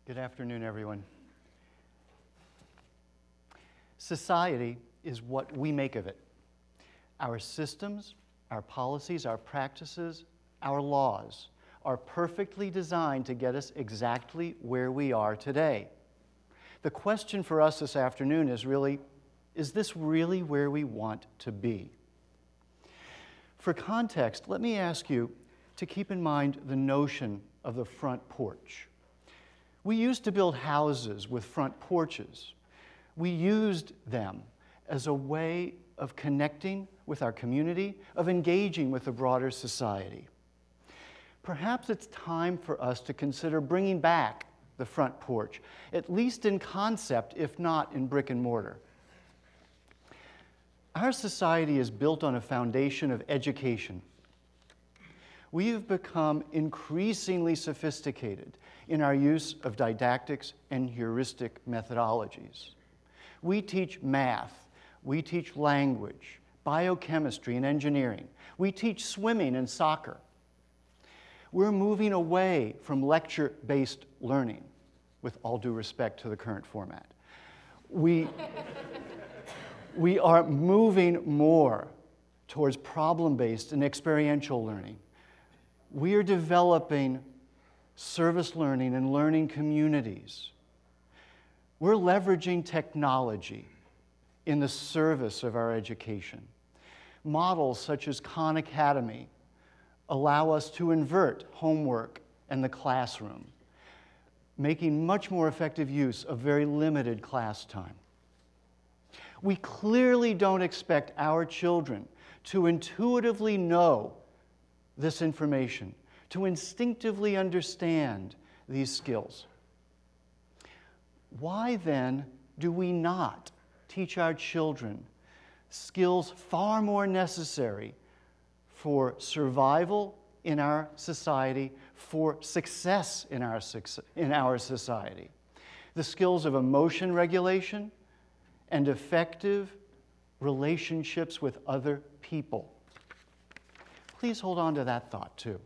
Good afternoon, everyone. Society is what we make of it. Our systems, our policies, our practices, our laws are perfectly designed to get us exactly where we are today. The question for us this afternoon is this really where we want to be? For context, let me ask you to keep in mind the notion of the front porch. We used to build houses with front porches. We used them as a way of connecting with our community, of engaging with the broader society. Perhaps it's time for us to consider bringing back the front porch, at least in concept, if not in brick and mortar. Our society is built on a foundation of education. We have become increasingly sophisticated in our use of didactics and heuristic methodologies. We teach math, we teach language, biochemistry and engineering. We teach swimming and soccer. We're moving away from lecture-based learning, with all due respect to the current format. We are moving more towards problem-based and experiential learning. We are developing service learning and learning communities. We're leveraging technology in the service of our education. Models such as Khan Academy allow us to invert homework and the classroom, making much more effective use of very limited class time. We clearly don't expect our children to intuitively know this information, to instinctively understand these skills. Why then do we not teach our children skills far more necessary for survival in our society, for success in our society? The skills of emotion regulation and effective relationships with other people. Please hold on to that thought, too.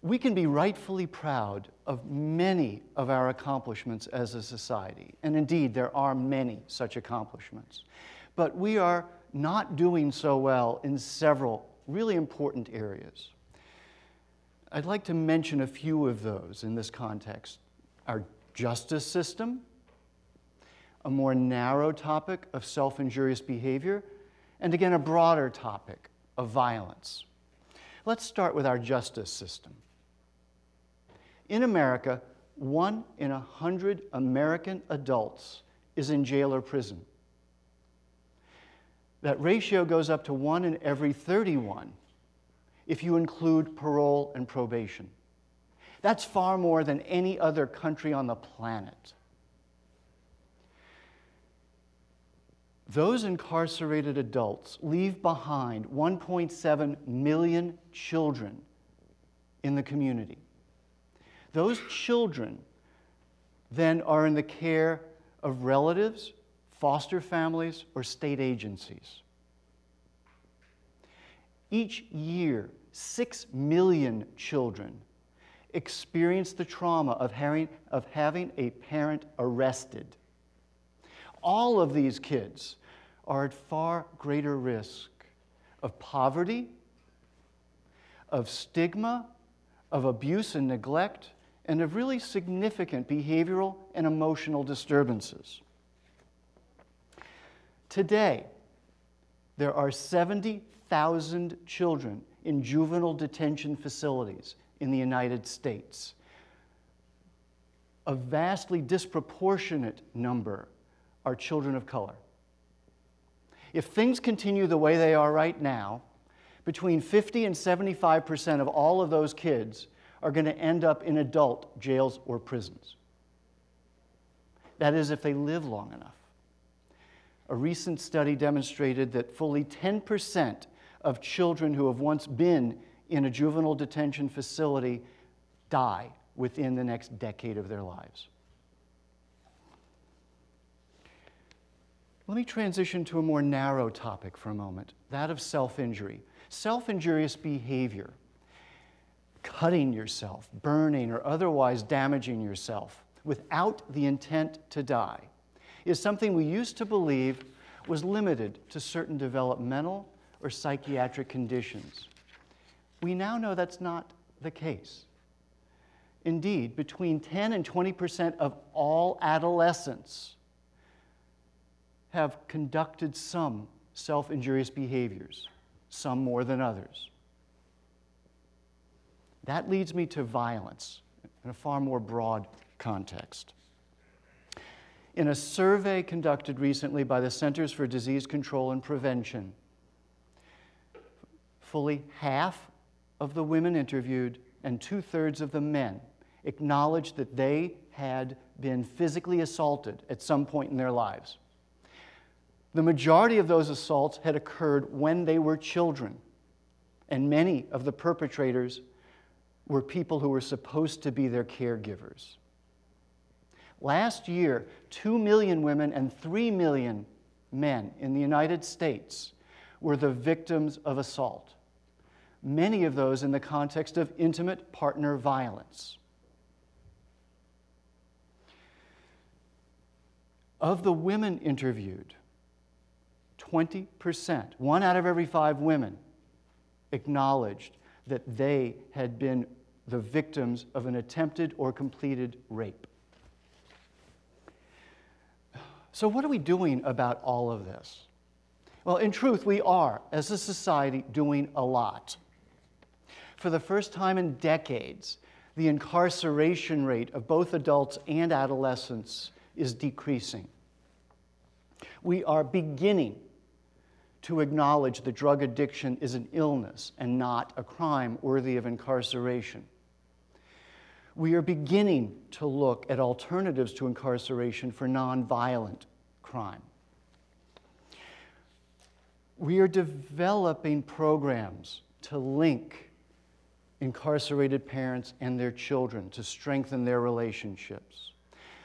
We can be rightfully proud of many of our accomplishments as a society, and indeed, there are many such accomplishments. But we are not doing so well in several really important areas. I'd like to mention a few of those in this context. Our justice system, a more narrow topic of self-injurious behavior, and again, a broader topic of violence. Let's start with our justice system. In America, 1 in 100 American adults is in jail or prison. That ratio goes up to 1 in every 31 if you include parole and probation. That's far more than any other country on the planet. Those incarcerated adults leave behind 1.7 million children in the community. Those children then are in the care of relatives, foster families, or state agencies. Each year, 6 million children experience the trauma of having a parent arrested. All of these kids are at far greater risk of poverty, of stigma, of abuse and neglect, and of really significant behavioral and emotional disturbances. Today, there are 70,000 children in juvenile detention facilities in the United States. A vastly disproportionate number are children of color. If things continue the way they are right now, between 50 and 75% of all of those kids are going to end up in adult jails or prisons. That is, if they live long enough. A recent study demonstrated that fully 10% of children who have once been in a juvenile detention facility die within the next decade of their lives. Let me transition to a more narrow topic for a moment, that of self-injury. Self-injurious behavior cutting yourself, burning, or otherwise damaging yourself without the intent to die is something we used to believe was limited to certain developmental or psychiatric conditions. We now know that's not the case. Indeed, between 10 and 20% of all adolescents have conducted some self-injurious behaviors, some more than others. That leads me to violence in a far more broad context. In a survey conducted recently by the Centers for Disease Control and Prevention, fully half of the women interviewed and 2/3 of the men acknowledged that they had been physically assaulted at some point in their lives. The majority of those assaults had occurred when they were children, and many of the perpetrators were people who were supposed to be their caregivers. Last year, 2 million women and 3 million men in the United States were the victims of assault, many of those in the context of intimate partner violence. Of the women interviewed, 20%, 1 out of every 5 women, acknowledged that they had been the victims of an attempted or completed rape. So what are we doing about all of this? Well, in truth, we are, as a society, doing a lot. For the first time in decades, the incarceration rate of both adults and adolescents is decreasing. We are beginning to acknowledge that drug addiction is an illness and not a crime worthy of incarceration. We are beginning to look at alternatives to incarceration for nonviolent crime. We are developing programs to link incarcerated parents and their children to strengthen their relationships.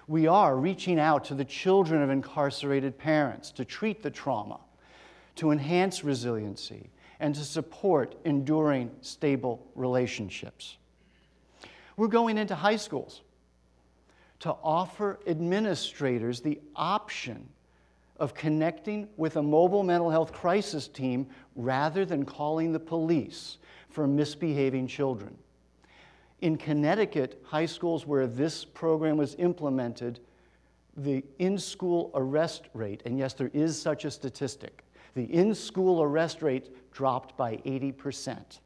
We are reaching out to the children of incarcerated parents to treat the trauma, to enhance resiliency, and to support enduring, stable relationships. We're going into high schools to offer administrators the option of connecting with a mobile mental health crisis team rather than calling the police for misbehaving children. In Connecticut, high schools where this program was implemented, the in-school arrest rate, and yes, there is such a statistic, the in-school arrest rate dropped by 80%.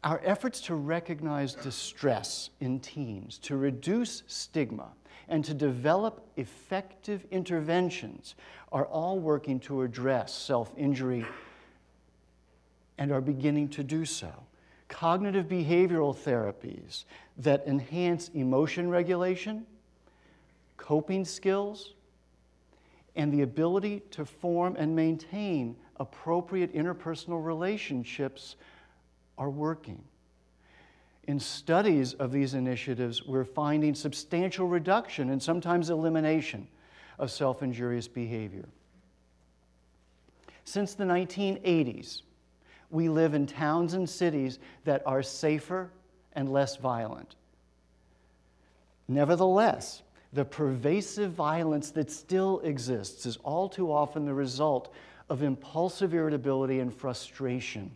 Our efforts to recognize distress in teens, to reduce stigma, and to develop effective interventions are all working to address self-injury and are beginning to do so. Cognitive behavioral therapies that enhance emotion regulation, coping skills, and the ability to form and maintain appropriate interpersonal relationships are working. In studies of these initiatives, we're finding substantial reduction and sometimes elimination of self-injurious behavior. Since the 1980s, we live in towns and cities that are safer and less violent. Nevertheless, the pervasive violence that still exists is all too often the result of impulsive irritability and frustration.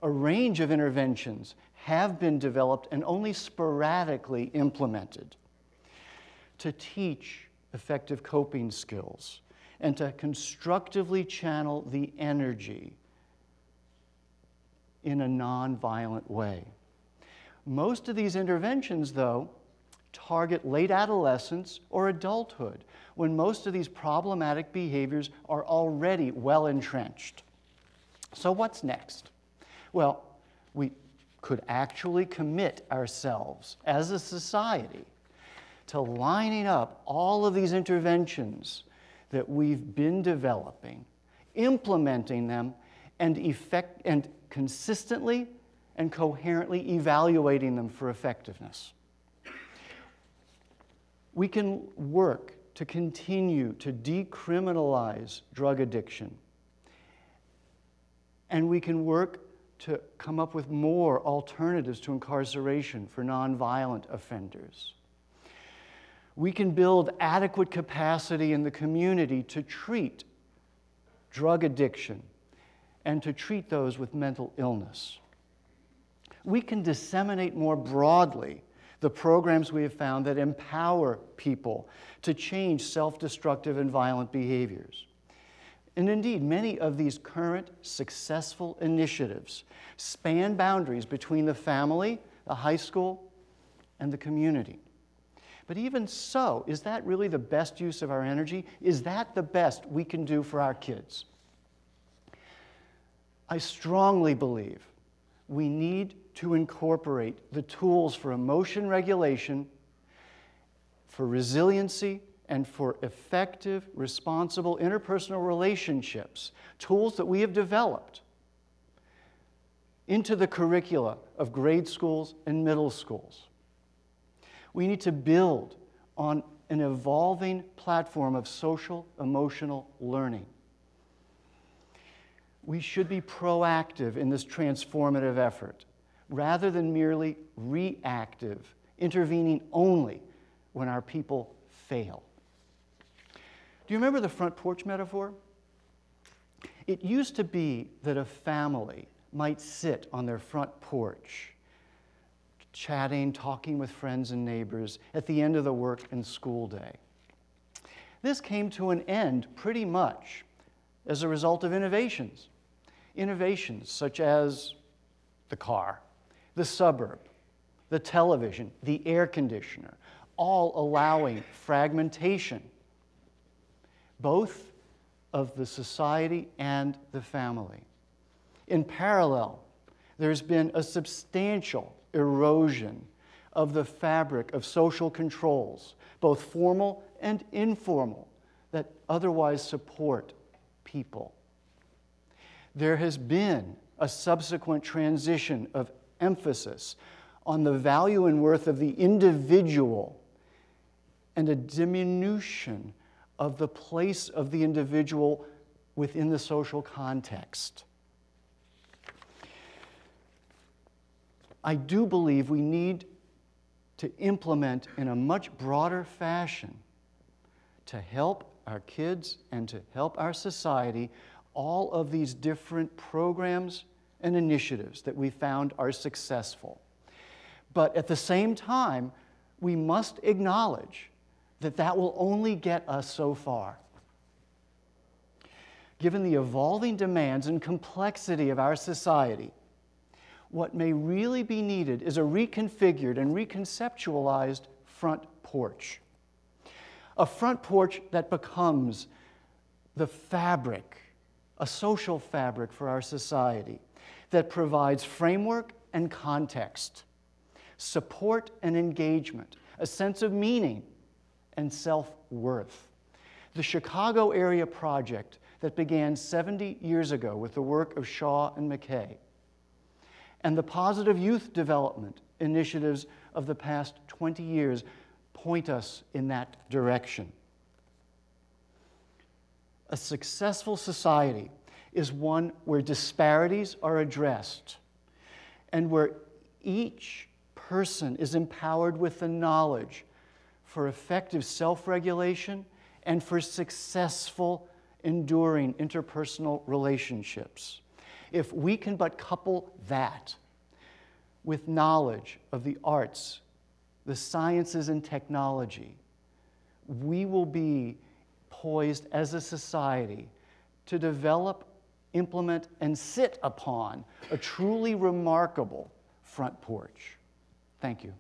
A range of interventions have been developed and only sporadically implemented to teach effective coping skills and to constructively channel the energy in a nonviolent way. Most of these interventions, though, target late adolescence or adulthood, when most of these problematic behaviors are already well entrenched. So what's next? Well, we could actually commit ourselves as a society to lining up all of these interventions that we've been developing, implementing them, and consistently and coherently evaluating them for effectiveness. We can work to continue to decriminalize drug addiction And we can work to come up with more alternatives to incarceration for nonviolent offenders. We can build adequate capacity in the community to treat drug addiction and to treat those with mental illness. We can disseminate more broadly the programs we have found that empower people to change self-destructive and violent behaviors. And indeed, many of these current successful initiatives span boundaries between the family, the high school, and the community. But even so, is that really the best use of our energy? Is that the best we can do for our kids? I strongly believe we need to incorporate the tools for emotion regulation, for resiliency, and for effective, responsible interpersonal relationships, tools that we have developed, into the curricula of grade schools and middle schools. We need to build on an evolving platform of social emotional learning. We should be proactive in this transformative effort, rather than merely reactive, intervening only when our people fail. Do you remember the front porch metaphor? It used to be that a family might sit on their front porch, chatting, talking with friends and neighbors at the end of the work and school day. This came to an end pretty much as a result of innovations. Innovations such as the car, the suburb, the television, the air conditioner, all allowing fragmentation, both of the society and the family. In parallel, there's been a substantial erosion of the fabric of social controls, both formal and informal, that otherwise support people. There has been a subsequent transition of emphasis on the value and worth of the individual and a diminution of the place of the individual within the social context. I do believe we need to implement in a much broader fashion to help our kids and to help our society all of these different programs and initiatives that we found are successful. But at the same time, we must acknowledge that that will only get us so far. Given the evolving demands and complexity of our society, what may really be needed is a reconfigured and reconceptualized front porch. A front porch that becomes the fabric, a social fabric for our society that provides framework and context, support and engagement, a sense of meaning and self-worth. The Chicago area project that began 70 years ago with the work of Shaw and McKay, and the positive youth development initiatives of the past 20 years point us in that direction. A successful society is one where disparities are addressed and where each person is empowered with the knowledge for effective self-regulation and for successful, enduring interpersonal relationships. If we can but couple that with knowledge of the arts, the sciences and technology, we will be poised as a society to develop, implement, and sit upon a truly remarkable front porch. Thank you.